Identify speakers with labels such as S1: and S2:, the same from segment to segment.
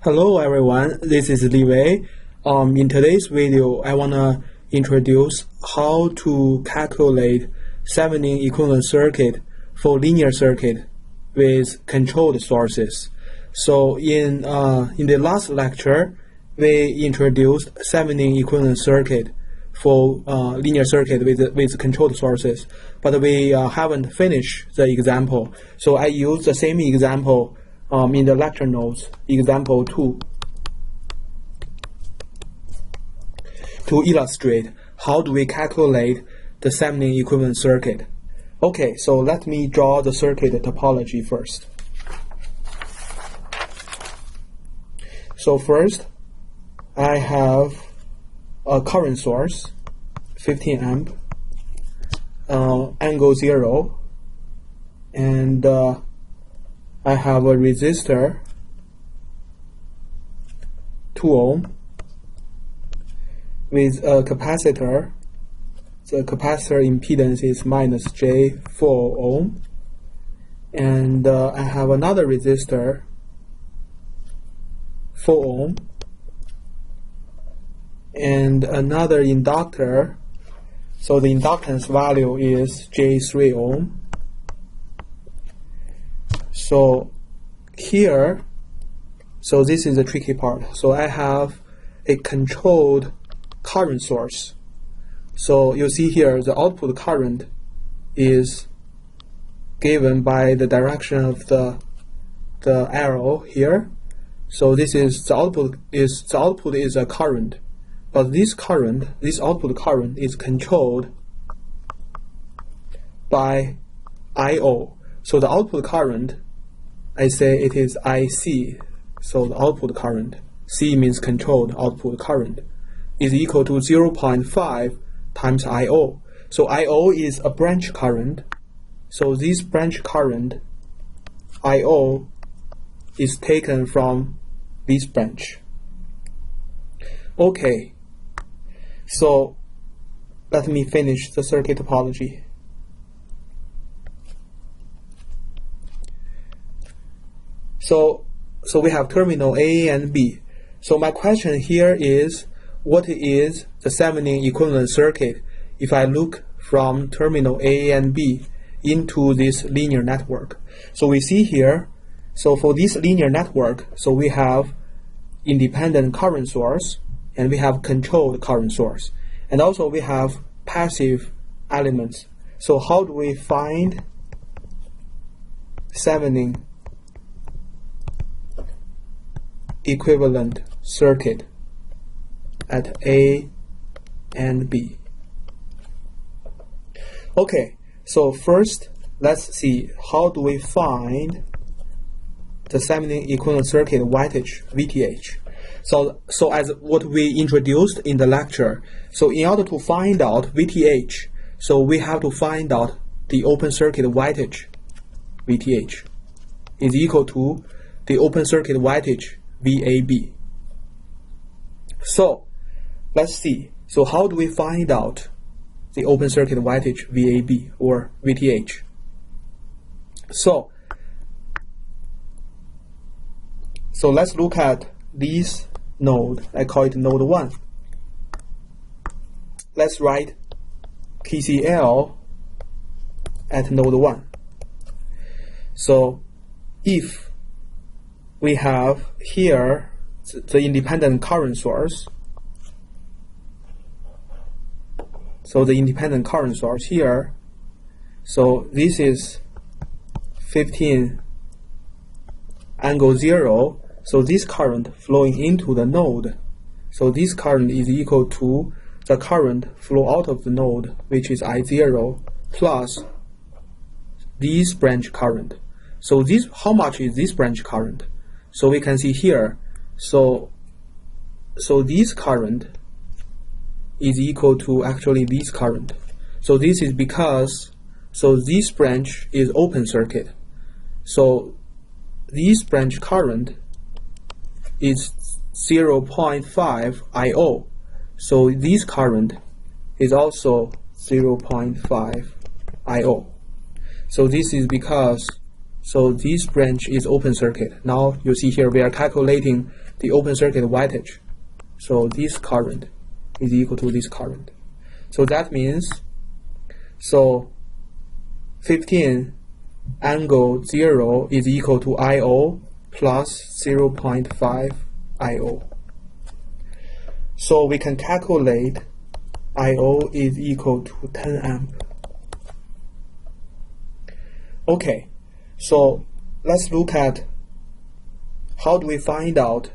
S1: Hello everyone, this is Li Wei. In today's video, I want to introduce how to calculate Thevenin equivalent circuit for linear circuit with controlled sources. So in the last lecture, we introduced Thevenin equivalent circuit for linear circuit with controlled sources, but we haven't finished the example. So I use the same example in the lecture notes, example 2, to illustrate how do we calculate the Thevenin equivalent circuit. Okay, so let me draw the circuit topology first. So first, I have a current source, 15 amp, angle 0, and I have a resistor, 2 ohm, with a capacitor. The capacitor impedance is minus J 4 ohm, and I have another resistor, 4 ohm, and another inductor. So the inductance value is J 3 ohm. So here, so this is the tricky part. So I have a controlled current source. So you see here the output current is given by the direction of the arrow here. So this is the output is a current, but this output current is controlled by I/O. So the output current, I say it is IC, so the output current, C means controlled output current, is equal to 0.5 times I/O. So I/O is a branch current, so this branch current, I/O, is taken from this branch. Okay, so let me finish the circuit topology. So we have terminal A and B. So my question here is, what is the Thevenin equivalent circuit if I look from terminal A and B into this linear network? So we see here, so for this linear network, so we have independent current source and we have controlled current source, and also we have passive elements. So how do we find Thevenin equivalent circuit at A and B? Okay, so first let's see how do we find the Thevenin equivalent circuit voltage VTH. So as what we introduced in the lecture, so in order to find out VTH, so we have to find out the open circuit voltage VTH is equal to the open circuit voltage VAB. So let's see. So how do we find out the open circuit voltage VAB or VTH? So let's look at this node. I call it node 1. Let's write KCL at node 1. So if we have here the independent current source, so the independent current source here, so this is 15 angle 0, so this current flowing into the node, so this current is equal to the current flow out of the node, which is I0 plus this branch current. So this, how much is this branch current? So we can see here, so this current is equal to actually this current. So this is because, so this branch is open circuit. So this branch current is 0.5 I/O. So this current is also 0.5 I/O. So this is because So this branch is open circuit. Now you see here we are calculating the open circuit voltage. So this current is equal to this current. So that means, so 15 angle 0 is equal to IO plus 0.5 IO. So we can calculate IO is equal to 10 amp. Okay, so let's look at how do we find out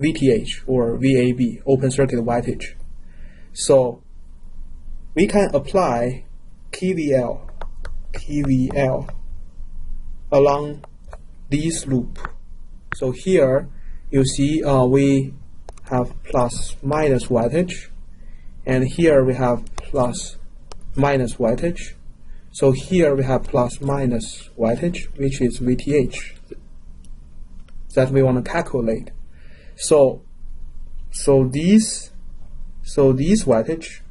S1: VTH or VAB, open circuit voltage. So we can apply KVL along this loop. So here you see we have plus minus voltage, and here we have plus minus voltage. So here we have plus minus voltage, which is VTH that we want to calculate. So this voltage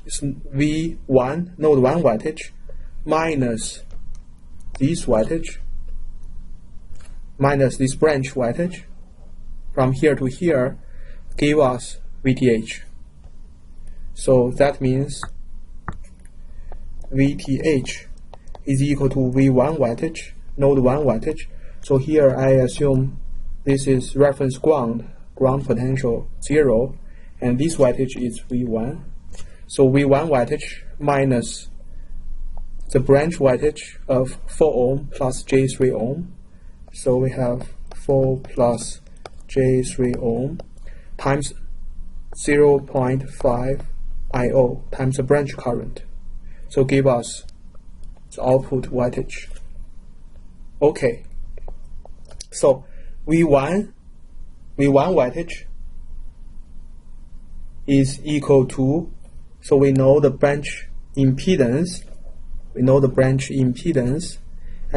S1: is V1, node 1 voltage, minus this voltage, minus this branch voltage, from here to here, give us VTH. So that means VTH is equal to V1 voltage, node 1 voltage. So here I assume this is reference ground potential 0, and this voltage is V1. So V1 voltage minus the branch voltage of 4 ohm plus J3 ohm. So we have 4 plus J3 ohm times 0.5 IO times the branch current. So give us the output voltage. Okay. So V1 voltage is equal to, so we know the branch impedance, and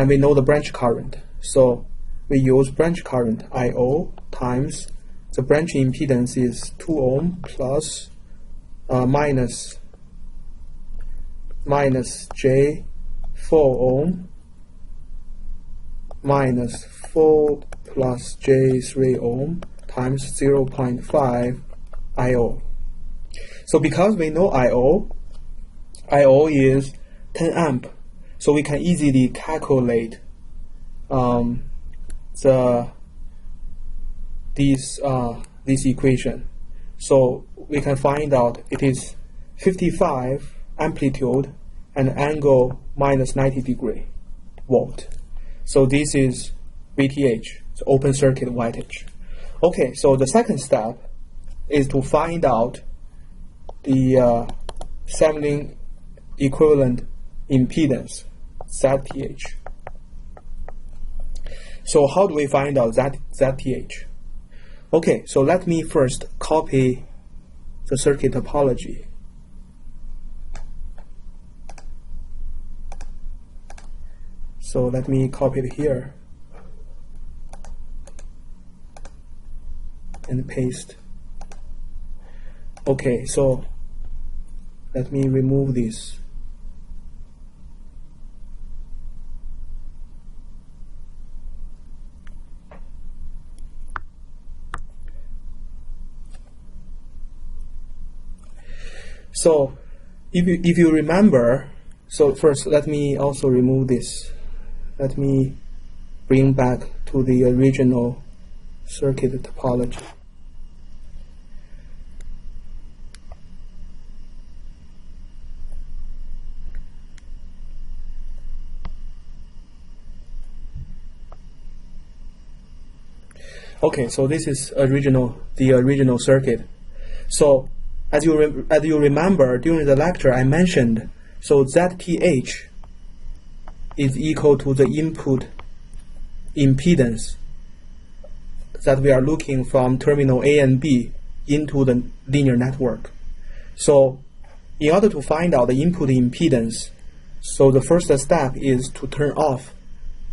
S1: we know the branch current. So we use branch current IO times the branch impedance is 2 ohm plus minus J4 ohm minus 4 plus J3 ohm times 0.5 IO. So because we know IO is 10 amp, so we can easily calculate this equation. So we can find out it is 55 amplitude and angle minus 90 degree volt. So this is VTH, the open circuit voltage. Okay, so the second step is to find out the Thevenin equivalent impedance, ZTH. So how do we find out ZTH? Okay, so let me first copy the circuit topology. So let me copy it here and paste. Okay, so let me remove this. So if you remember, so first let me also remove this. Let me bring back to the original circuit topology. Okay, so this is the original circuit. So as you remember, during the lecture I mentioned, so ZTH is equal to the input impedance that we are looking from terminal A and B into the linear network. So in order to find out the input impedance, so the first step is to turn off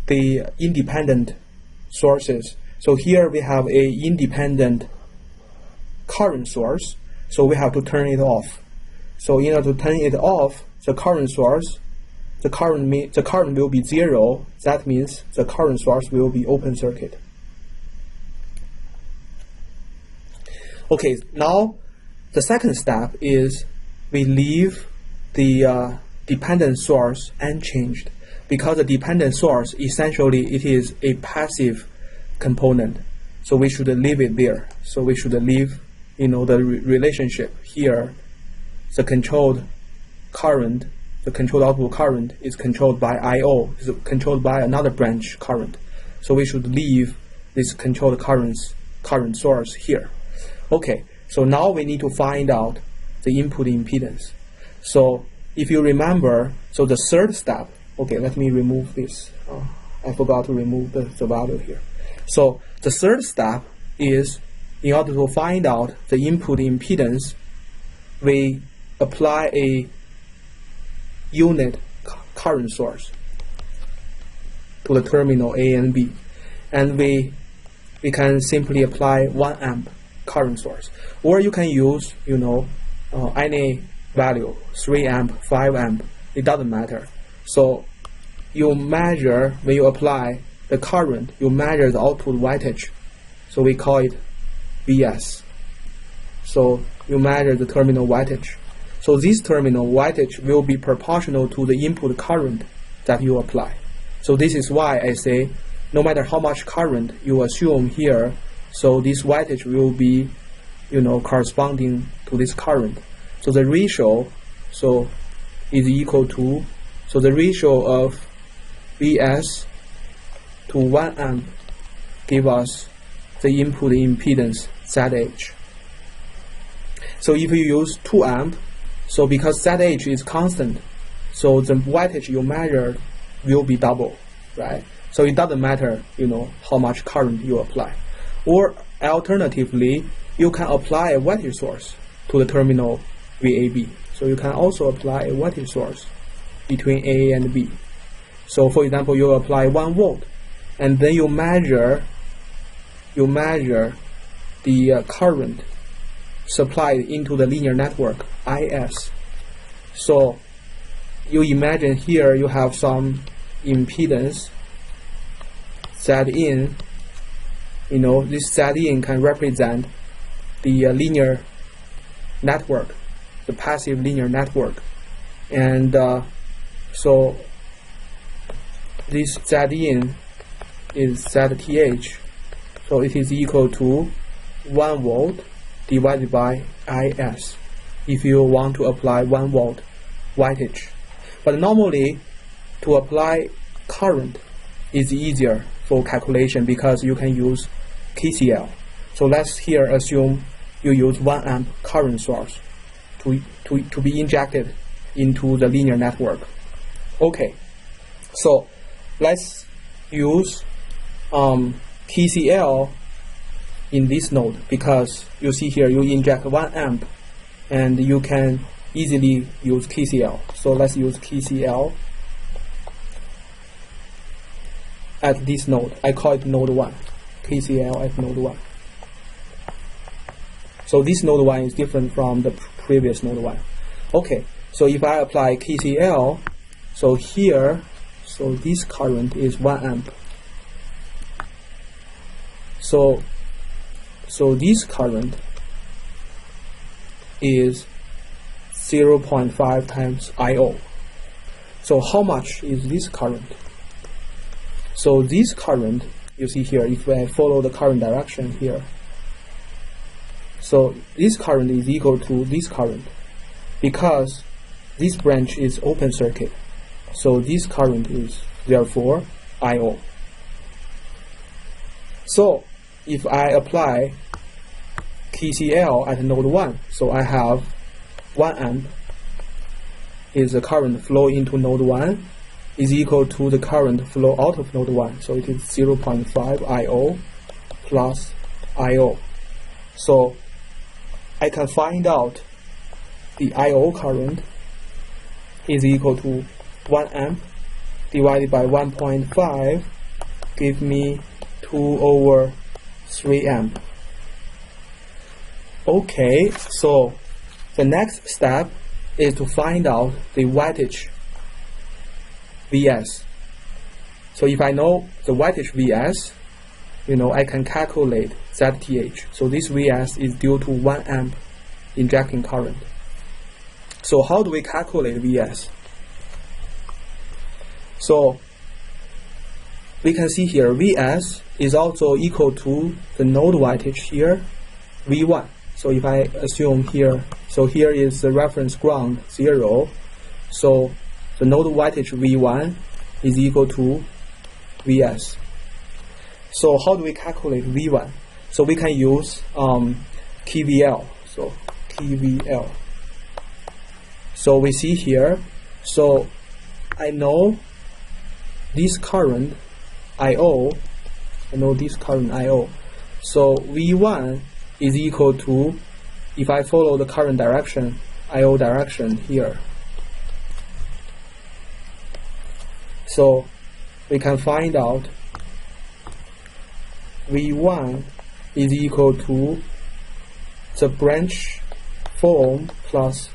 S1: the independent sources. So here we have a independent current source, so we have to turn it off. So in order to turn it off, the current source, the current will be 0. That means the current source will be open circuit. Okay, now the second step is we leave the dependent source unchanged, because the dependent source essentially it is a passive component, so we should leave it there. So we should leave, the relationship here. The controlled current, the controlled output current is controlled by I/O, is controlled by another branch current. So we should leave this controlled current source here. Okay, so now we need to find out the input impedance. So if you remember, so the third step, okay, let me remove this. I forgot to remove the value here. So the third step is, in order to find out the input impedance, we apply a unit current source to the terminal A and B, and we can simply apply 1 amp current source, or you can use any value, 3 amp, 5 amp, it doesn't matter. So you measure, when you apply the current, you measure the output voltage, so we call it Vs. So you measure the terminal voltage. So this terminal voltage will be proportional to the input current that you apply. So this is why I say no matter how much current you assume here, so this voltage will be corresponding to this current. So the ratio is equal to, so the ratio of Vs to 1 amp give us the input impedance ZH. So if you use 2 amp, so because ZH is constant, so the voltage you measure will be double, right? So it doesn't matter, how much current you apply. Or alternatively, you can apply a voltage source to the terminal VAB. So you can also apply a voltage source between A and B. So for example, you apply 1 volt, and then you measure the current supplied into the linear network IS. So you imagine here you have some impedance Zin. This Zin can represent the linear network, the passive linear network, and so this Zin is ZTH, so it is equal to 1 volt divided by IS if you want to apply 1 volt voltage. But normally to apply current is easier for calculation because you can use KCL. So let's here assume you use 1 amp current source to be injected into the linear network. Okay, so let's use KCL in this node, because you see here you inject 1 amp and you can easily use KCL. So let's use KCL at this node. I call it node 1. KCL at node 1. So this node 1 is different from the previous node 1. Okay, so if I apply KCL, so here, so this current is 1 amp. So this current is 0.5 times I/O. So how much is this current? So this current, you see here, if I follow the current direction here, so this current is equal to this current, because this branch is open circuit. So this current is therefore I/O. So if I apply KCL at node 1, so I have 1 amp is the current flow into node 1 is equal to the current flow out of node 1. So it is 0.5 I/O plus I/O. So I can find out the I/O current is equal to 1 amp divided by 1.5 give me 2/3 amp. Okay, so the next step is to find out the voltage Vs. So if I know the voltage Vs, I can calculate ZTH. So this Vs is due to 1 amp injecting current. So how do we calculate Vs? So we can see here Vs is also equal to the node voltage here, V1. So if I assume here, so here is the reference ground 0, so the node voltage V1 is equal to Vs. So how do we calculate V1? So we can use KVL. So KVL. So we see here, so I know this current IO, so V1 is equal to, if I follow the current direction, IO direction here. So we can find out V1 is equal to the branch 4 ohm plus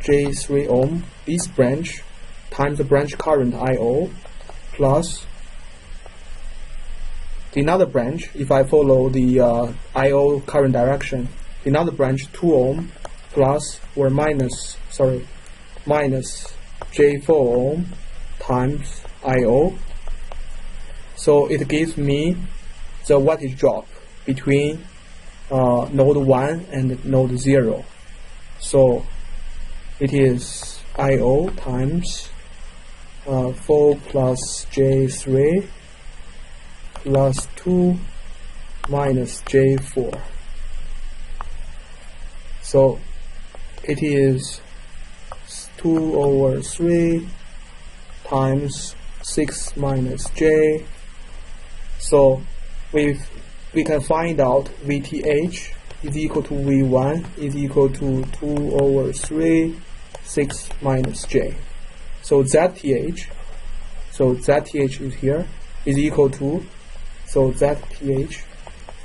S1: J3 ohm, this branch, times the branch current IO, plus another branch, if I follow the IO current direction, another branch 2 ohm plus or minus J4 ohm times IO. So it gives me the voltage drop between node 1 and node 0. So it is IO times 4 plus J3 plus 2 minus J4. So it is 2/3 times 6 minus J. So we can find out VTH is equal to V1 is equal to 2/3 6 minus J. So ZTH is here, is equal to, so ZTH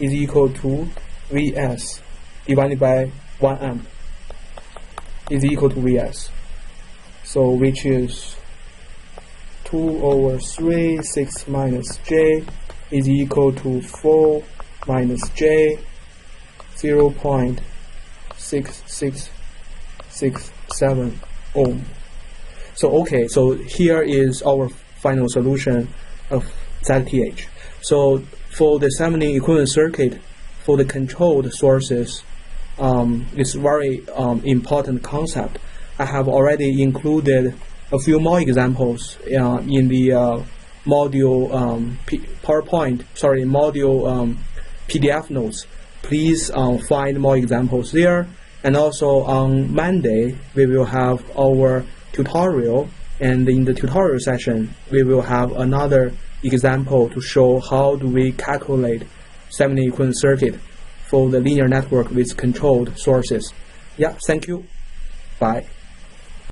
S1: is equal to Vs divided by 1 amp is equal to Vs. So which is 2/3 6 minus J is equal to 4 minus J, 0.6667 ohm. So okay, so here is our final solution of ZTH. So for the Thevenin equivalent circuit, for the controlled sources, it's very important concept. I have already included a few more examples in the module PDF notes. Please find more examples there. And also on Monday, we will have our tutorial, and in the tutorial session, we will have another example to show how do we calculate Thevenin equivalent circuit for the linear network with controlled sources. Yeah, thank you. Bye.